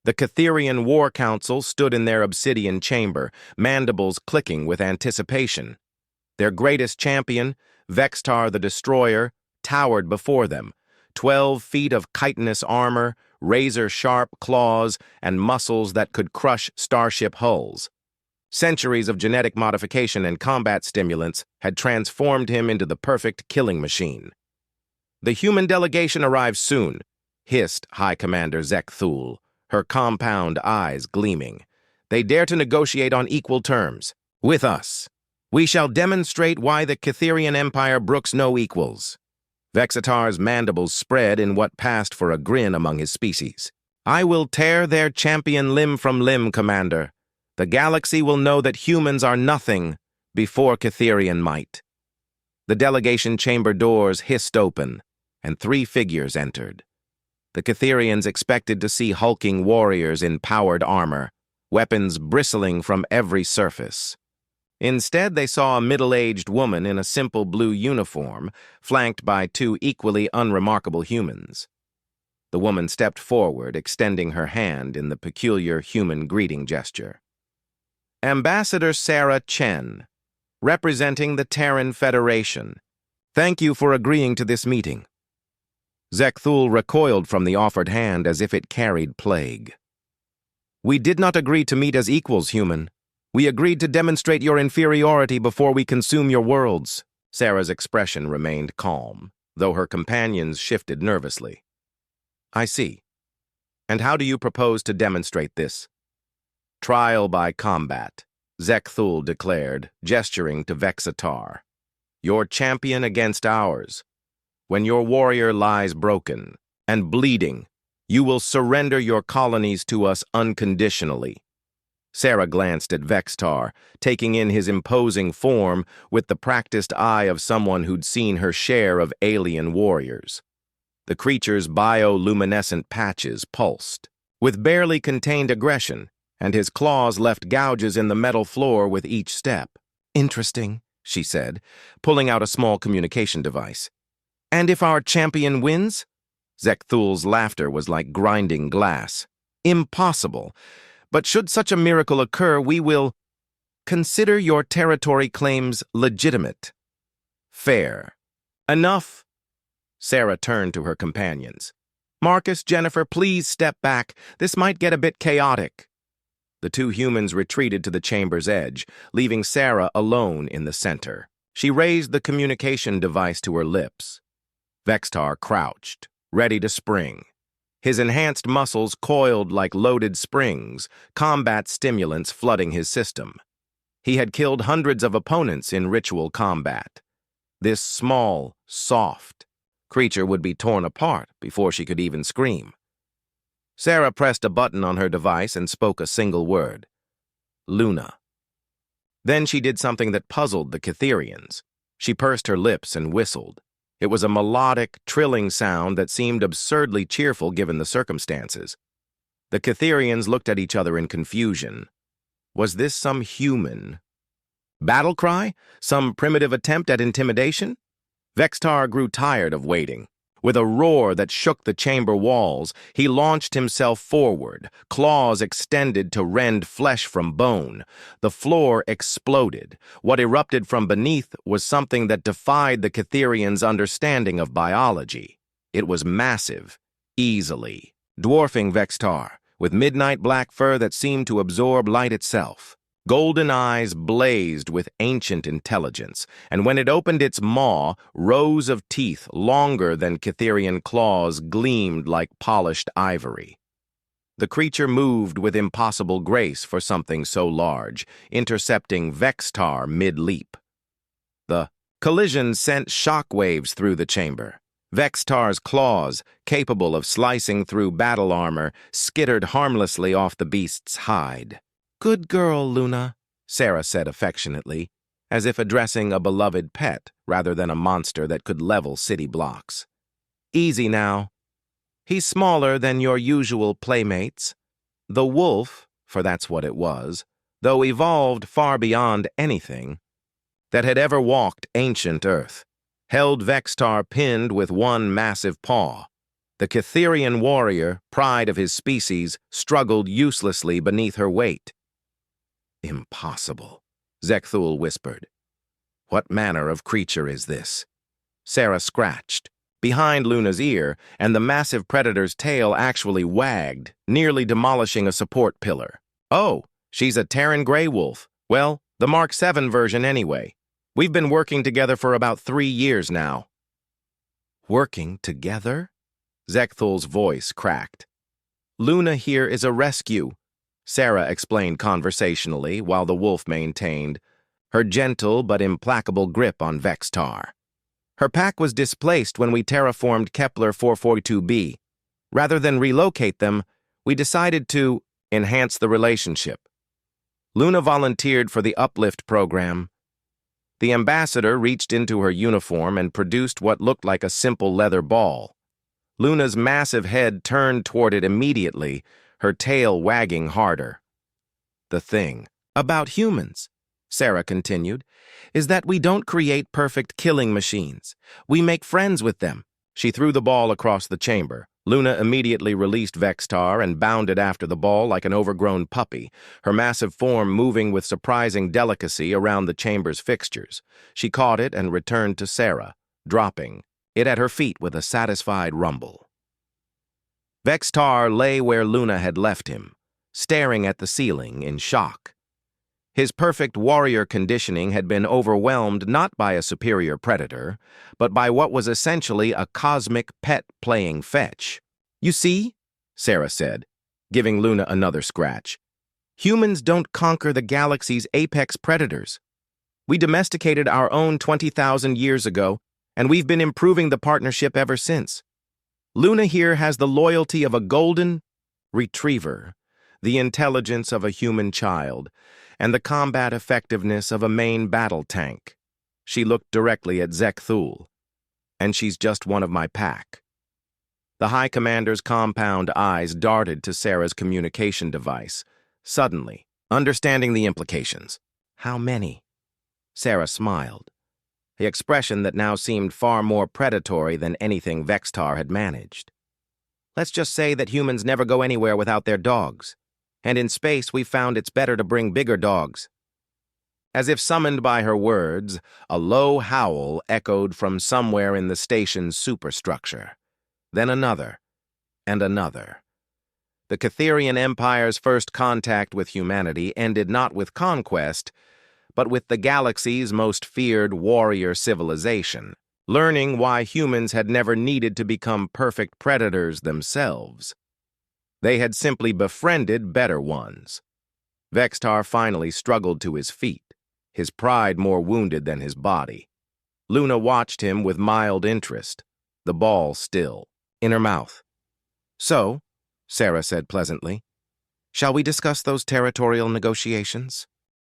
The Catherian War Council stood in their obsidian chamber, mandibles clicking with anticipation. Their greatest champion, Vextar the Destroyer, towered before them, 12 feet of chitinous armor, razor-sharp claws, and muscles that could crush starship hulls. Centuries of genetic modification and combat stimulants had transformed him into the perfect killing machine. "The human delegation arrives soon," hissed High Commander Zekthul, her compound eyes gleaming. "They dare to negotiate on equal terms. With us. We shall demonstrate why the Catherian Empire brooks no equals." Vexitar's mandibles spread in what passed for a grin among his species. "I will tear their champion limb from limb, Commander. The galaxy will know that humans are nothing before Catherian might." The delegation chamber doors hissed open, and 3 figures entered. The Catherians expected to see hulking warriors in powered armor, weapons bristling from every surface. Instead, they saw a middle-aged woman in a simple blue uniform, flanked by 2 equally unremarkable humans. The woman stepped forward, extending her hand in the peculiar human greeting gesture. "Ambassador Sarah Chen, representing the Terran Federation. Thank you for agreeing to this meeting." Zekthul recoiled from the offered hand as if it carried plague. "We did not agree to meet as equals, human. We agreed to demonstrate your inferiority before we consume your worlds." Sarah's expression remained calm, though her companions shifted nervously. "I see. And how do you propose to demonstrate this?" "Trial by combat," Zekthul declared, gesturing to Vexitar. "Your champion against ours. When your warrior lies broken and bleeding, you will surrender your colonies to us unconditionally." Sarah glanced at Vextar, taking in his imposing form with the practiced eye of someone who'd seen her share of alien warriors. The creature's bioluminescent patches pulsed, with barely contained aggression, and his claws left gouges in the metal floor with each step. "Interesting," she said, pulling out a small communication device. "And if our champion wins?" Zekthul's laughter was like grinding glass. "Impossible. But should such a miracle occur, we will consider your territory claims legitimate." "Fair. Enough." Sarah turned to her companions. "Marcus, Jennifer, please step back. This might get a bit chaotic." The 2 humans retreated to the chamber's edge, leaving Sarah alone in the center. She raised the communication device to her lips. Vextar crouched, ready to spring. His enhanced muscles coiled like loaded springs, combat stimulants flooding his system. He had killed hundreds of opponents in ritual combat. This small, soft creature would be torn apart before she could even scream. Sarah pressed a button on her device and spoke a single word. "Luna." Then she did something that puzzled the Catherians. She pursed her lips and whistled. It was a melodic, trilling sound that seemed absurdly cheerful given the circumstances. The Catherians looked at each other in confusion. Was this some human battle cry? Some primitive attempt at intimidation? Vextar grew tired of waiting. With a roar that shook the chamber walls, he launched himself forward, claws extended to rend flesh from bone. The floor exploded. What erupted from beneath was something that defied the Catherians' understanding of biology. It was massive, easily dwarfing Vextar, with midnight black fur that seemed to absorb light itself. Golden eyes blazed with ancient intelligence, and when it opened its maw, rows of teeth longer than Catherian claws gleamed like polished ivory. The creature moved with impossible grace for something so large, intercepting Vextar mid-leap. The collision sent shockwaves through the chamber. Vextar's claws, capable of slicing through battle armor, skittered harmlessly off the beast's hide. "Good girl, Luna," Sarah said affectionately, as if addressing a beloved pet rather than a monster that could level city blocks. "Easy now. He's smaller than your usual playmates. The wolf, for that's what it was, though evolved far beyond anything that had ever walked ancient Earth, held Vextar pinned with one massive paw. The Catherian warrior, pride of his species, struggled uselessly beneath her weight. "Impossible," Zekthul whispered. "What manner of creature is this?" Sarah scratched behind Luna's ear, and the massive predator's tail actually wagged, nearly demolishing a support pillar. "Oh, she's a Terran gray wolf. Well, the Mark 7 version anyway. We've been working together for about 3 years now." "Working together?" Zekthul's voice cracked. "Luna here is a rescue," Sarah explained conversationally while the wolf maintained her gentle but implacable grip on Vextar. "Her pack was displaced when we terraformed Kepler 442b. Rather than relocate them, we decided to enhance the relationship. Luna volunteered for the Uplift program." The ambassador reached into her uniform and produced what looked like a simple leather ball. Luna's massive head turned toward it immediately, her tail wagging harder. "The thing about humans," Sarah continued, "is that we don't create perfect killing machines. We make friends with them." She threw the ball across the chamber. Luna immediately released Vextar and bounded after the ball like an overgrown puppy, her massive form moving with surprising delicacy around the chamber's fixtures. She caught it and returned to Sarah, dropping it at her feet with a satisfied rumble. Vextar lay where Luna had left him, staring at the ceiling in shock. His perfect warrior conditioning had been overwhelmed not by a superior predator, but by what was essentially a cosmic pet playing fetch. "You see," Sarah said, giving Luna another scratch, "humans don't conquer the galaxy's apex predators. We domesticated our own 20,000 years ago, and we've been improving the partnership ever since. Luna here has the loyalty of a golden retriever, the intelligence of a human child, and the combat effectiveness of a main battle tank." She looked directly at Zekthul. "And she's just one of my pack." The High Commander's compound eyes darted to Sarah's communication device, suddenly, understanding the implications. "How many?" Sarah smiled, the expression that now seemed far more predatory than anything Vextar had managed. "Let's just say that humans never go anywhere without their dogs. And in space, we've found it's better to bring bigger dogs." As if summoned by her words, a low howl echoed from somewhere in the station's superstructure. Then another, and another. The Catherian Empire's first contact with humanity ended not with conquest, but with the galaxy's most feared warrior civilization, learning why humans had never needed to become perfect predators themselves. They had simply befriended better ones. Vextar finally struggled to his feet, his pride more wounded than his body. Luna watched him with mild interest, the ball still in her mouth. "So," Sarah said pleasantly, "shall we discuss those territorial negotiations?"